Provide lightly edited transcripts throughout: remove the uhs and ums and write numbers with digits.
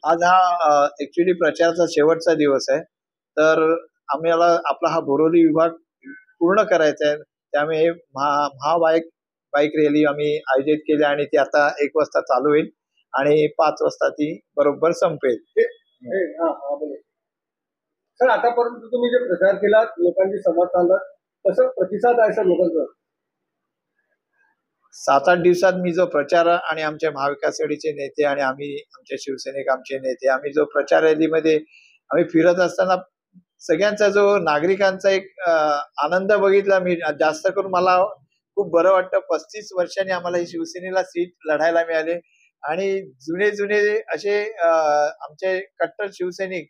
आज हा ऍक्च्युली प्रचाराचा शेवटचा दिवस आहे, तर आम्हाला आपला हा बोरिवली विभाग पूर्ण करायचा आहे. त्यामुळे हे बाईक रॅली आम्ही आयोजित केली आणि ती आता 1 वाजता चालू होईल आणि 5 वाजता ती बरोबर संपेल. सर, आतापर्यंत तुम्ही जे प्रचार केला, लोकांची संवाद साधला, कसं प्रतिसाद आहे सर लोकांचा? 7-8 दिवसात मी जो प्रचार आणि आमच्या महाविकास आघाडीचे नेते आणि आमचे शिवसैनिक आमचे नेते आम्ही जो प्रचार रॅलीमध्ये आम्ही फिरत असताना सगळ्यांचा जो नागरिकांचा एक आनंद बघितला. मी जास्त करून मला खूप बरं वाटतं. 35 वर्षांनी आम्हाला ही शिवसेनेला सीट लढायला मिळाले आणि जुने असे आमचे कट्टर शिवसैनिक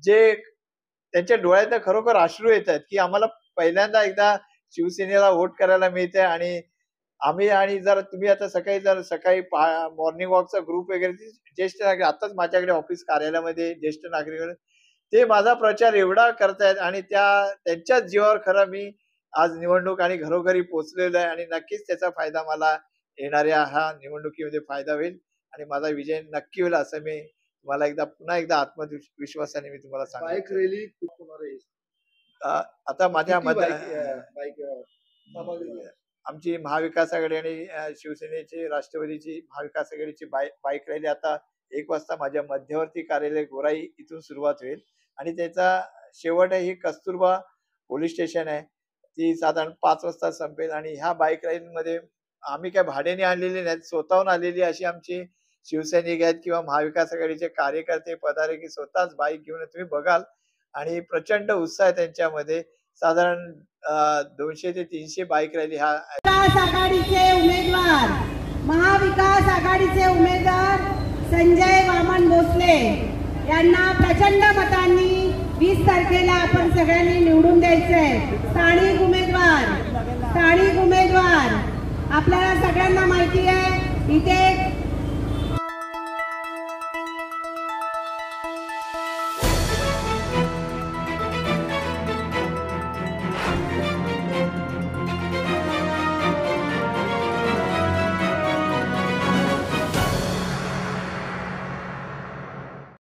जे त्यांच्या डोळ्यात खरोखर अश्रू येत आहेत की आम्हाला पहिल्यांदा एकदा शिवसेनेला वोट करायला मिळते. आणि जर तुम्ही आता सकाळी मॉर्निंग वॉकचा ग्रुप वगैरे ज्येष्ठ नागरिक आताच माझ्याकडे ऑफिस कार्यालयामध्ये ज्येष्ठ नागरिक ते माझा प्रचार एवढा करतायत आणि त्यांच्याच जीवावर खरं मी आज निवडणूक आणि घरोघरी पोहोचलेलो आहे आणि नक्कीच त्याचा फायदा मला येणाऱ्या हा निवडणुकीमध्ये फायदा होईल आणि माझा विजय नक्की होईल असं मी तुम्हाला पुन्हा एकदा आत्मविश्वासाने मी तुम्हाला सांगतो. बाईक रॅली आता माझ्या आमची महाविकास आघाडी आणि शिवसेनेची राष्ट्रवादीची महाविकास आघाडीची बाईक रॅली आता 1 वाजता माझ्या मध्यवर्ती कार्यालय गोराई इथून सुरुवात होईल आणि त्याचा शेवट आहे ही कस्तुरबा पोलीस स्टेशन आहे, ती साधारण 5 वाजता संपेल. आणि ह्या बाईक रॅलीमध्ये आम्ही काय भाड्याने आणलेली नाहीत, स्वतःहून आलेली अशी आमची शिवसैनिक आहेत किंवा महाविकास आघाडीचे कार्यकर्ते पदाधिकारी स्वतःच बाईक घेऊन तुम्ही बघाल आणि प्रचंड उत्साह आहे त्यांच्यामध्ये. साधारण 200 ते 300 बाईक रॅली हा आघाडीचे उमेदवार महाविकास आघाडीचे उमेदवार संजय वामन भोसले यांना प्रचंड मतांनी 20 तारखेला आपण सगळ्यांनी निवडून द्यायचंय. स्थानिक उमेदवार आपल्याला सगळ्यांना माहिती आहे इथे